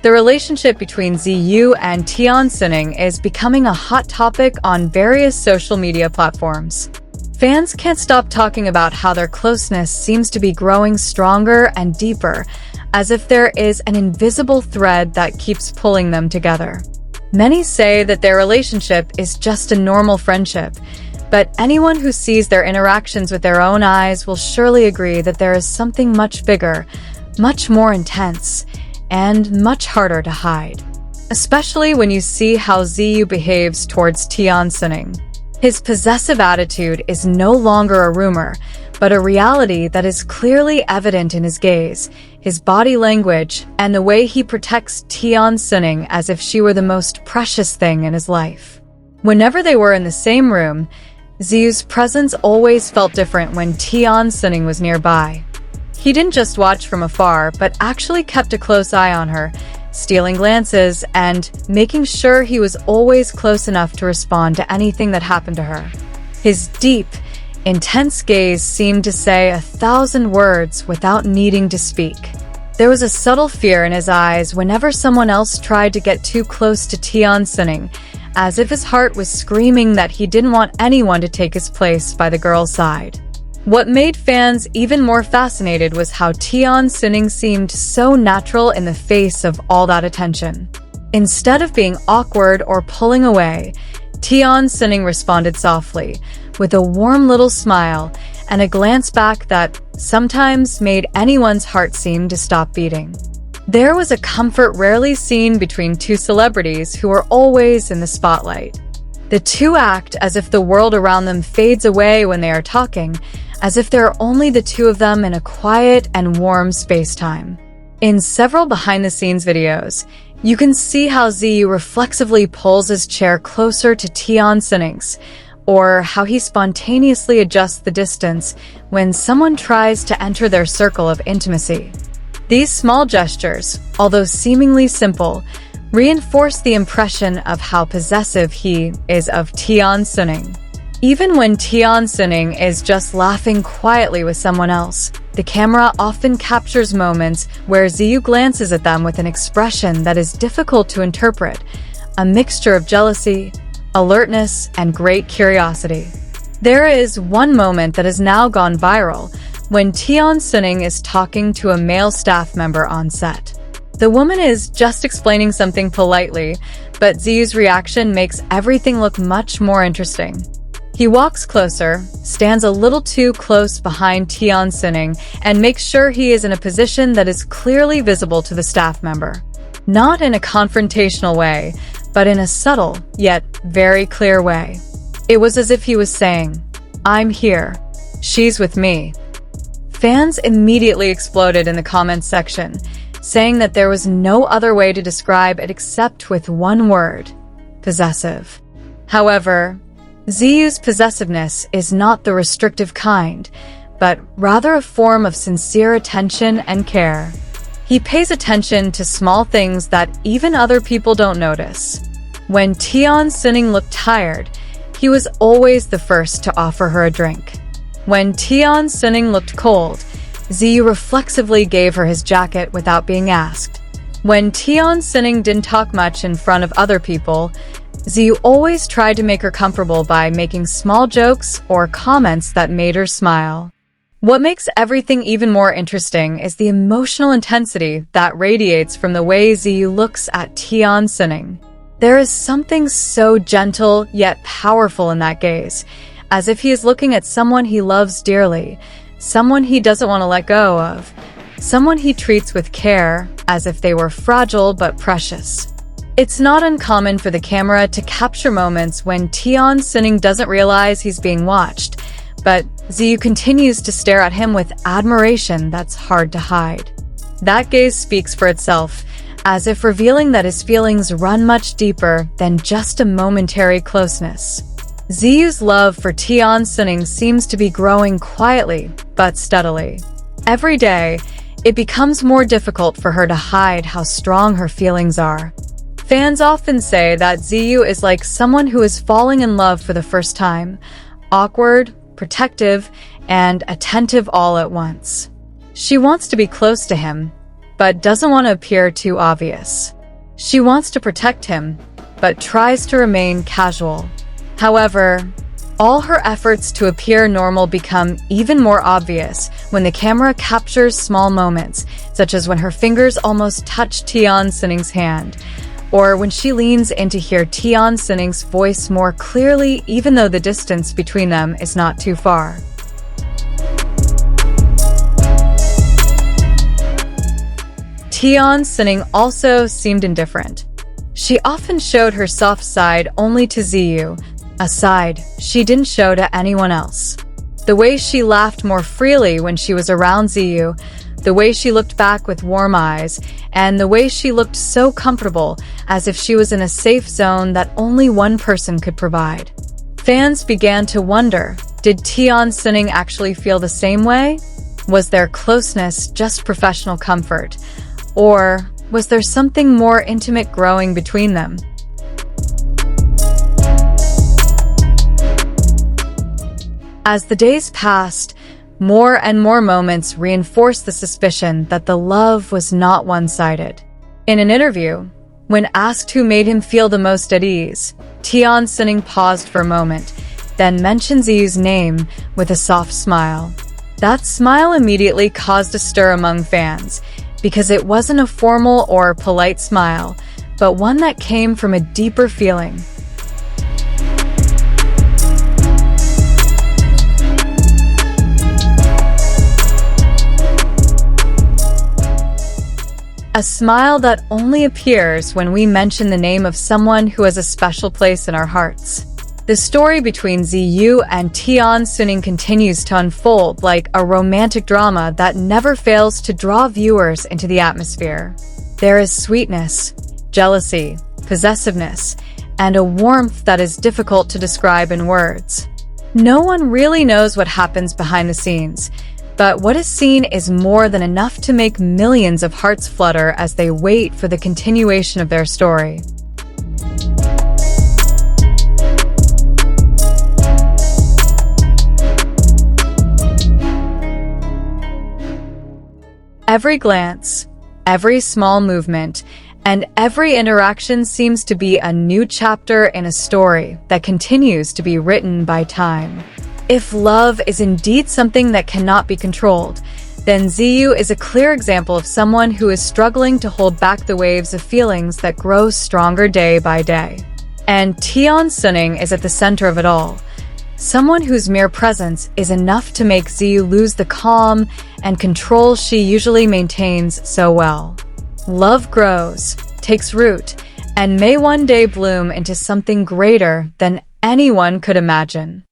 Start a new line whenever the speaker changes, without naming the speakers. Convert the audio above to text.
The relationship between Ziyu and Tian Xuning is becoming a hot topic on various social media platforms. Fans can't stop talking about how their closeness seems to be growing stronger and deeper, as if there is an invisible thread that keeps pulling them together. Many say that their relationship is just a normal friendship, but anyone who sees their interactions with their own eyes will surely agree that there is something much bigger, much more intense, and much harder to hide. Especially when you see how Ziyu behaves towards Tian Xuning. His possessive attitude is no longer a rumor, but a reality that is clearly evident in his gaze, his body language, and the way he protects Tian Xuning as if she were the most precious thing in his life. Whenever they were in the same room, Ziyu's presence always felt different when Tian Xuning was nearby. He didn't just watch from afar, but actually kept a close eye on her, stealing glances and making sure he was always close enough to respond to anything that happened to her. His deep, intense gaze seemed to say 1,000 words without needing to speak. There was a subtle fear in his eyes whenever someone else tried to get too close to Tian Xuning, as if his heart was screaming that he didn't want anyone to take his place by the girl's side. What made fans even more fascinated was how Tian Xuning seemed so natural in the face of all that attention. Instead of being awkward or pulling away, Tian Xuning responded softly, with a warm little smile and a glance back that sometimes made anyone's heart seem to stop beating. There was a comfort rarely seen between two celebrities who are always in the spotlight. The two act as if the world around them fades away when they are talking, as if there are only the two of them in a quiet and warm space-time. In several behind-the-scenes videos, you can see how Ziyu reflexively pulls his chair closer to Tian Xuning's, or how he spontaneously adjusts the distance when someone tries to enter their circle of intimacy. These small gestures, although seemingly simple, reinforce the impression of how possessive he is of Tian Xuning. Even when Tian Xuning is just laughing quietly with someone else, the camera often captures moments where Ziyu glances at them with an expression that is difficult to interpret, a mixture of jealousy, alertness, and great curiosity. There is one moment that has now gone viral when Tian Xuning is talking to a male staff member on set. The woman is just explaining something politely, but Ziyu's reaction makes everything look much more interesting. He walks closer, stands a little too close behind Tian Xuning, and makes sure he is in a position that is clearly visible to the staff member. Not in a confrontational way, but in a subtle, yet very clear way. It was as if he was saying, "I'm here. She's with me." Fans immediately exploded in the comments section, saying that there was no other way to describe it except with one word: possessive. However, Ziyu's possessiveness is not the restrictive kind, but rather a form of sincere attention and care. He pays attention to small things that even other people don't notice. When Tian Xuning looked tired, he was always the first to offer her a drink. When Tian Xuning looked cold, Ziyu reflexively gave her his jacket without being asked. When Tian Xuning didn't talk much in front of other people, Ziyu always tried to make her comfortable by making small jokes or comments that made her smile. What makes everything even more interesting is the emotional intensity that radiates from the way Ziyu looks at Tian Xuning. There is something so gentle yet powerful in that gaze, as if he is looking at someone he loves dearly, someone he doesn't want to let go of, someone he treats with care, as if they were fragile but precious. It's not uncommon for the camera to capture moments when Tian Xuning doesn't realize he's being watched, but Ziyu continues to stare at him with admiration that's hard to hide. That gaze speaks for itself, as if revealing that his feelings run much deeper than just a momentary closeness. Ziyu's love for Tian Xuning seems to be growing quietly but steadily. Every day, it becomes more difficult for her to hide how strong her feelings are. Fans often say that Ziyu is like someone who is falling in love for the first time, awkward, protective, and attentive all at once. She wants to be close to him, but doesn't want to appear too obvious. She wants to protect him, but tries to remain casual. However, all her efforts to appear normal become even more obvious when the camera captures small moments, such as when her fingers almost touch Tian Xuning's hand, or when she leans in to hear Tian Xuning's voice more clearly even though the distance between them is not too far. Tian Xuning also seemed indifferent. She often showed her soft side only to Ziyu, a side she didn't show to anyone else. The way she laughed more freely when she was around Ziyu, the way she looked back with warm eyes, and the way she looked so comfortable, as if she was in a safe zone that only one person could provide. Fans began to wonder, did Tian Xuning actually feel the same way? Was their closeness just professional comfort? Or was there something more intimate growing between them? As the days passed, more and more moments reinforced the suspicion that the love was not one-sided. In an interview, when asked who made him feel the most at ease, Tian Xuning paused for a moment, then mentioned Ziyu's name with a soft smile. That smile immediately caused a stir among fans, because it wasn't a formal or polite smile, but one that came from a deeper feeling. A smile that only appears when we mention the name of someone who has a special place in our hearts. The story between Ziyu and Tian Xuning continues to unfold like a romantic drama that never fails to draw viewers into the atmosphere. There is sweetness, jealousy, possessiveness, and a warmth that is difficult to describe in words. No one really knows what happens behind the scenes, but what is seen is more than enough to make millions of hearts flutter as they wait for the continuation of their story. Every glance, every small movement, and every interaction seems to be a new chapter in a story that continues to be written by time. If love is indeed something that cannot be controlled, then Ziyu is a clear example of someone who is struggling to hold back the waves of feelings that grow stronger day by day. And Tian Xuning is at the center of it all. Someone whose mere presence is enough to make Ziyu lose the calm and control she usually maintains so well. Love grows, takes root, and may one day bloom into something greater than anyone could imagine.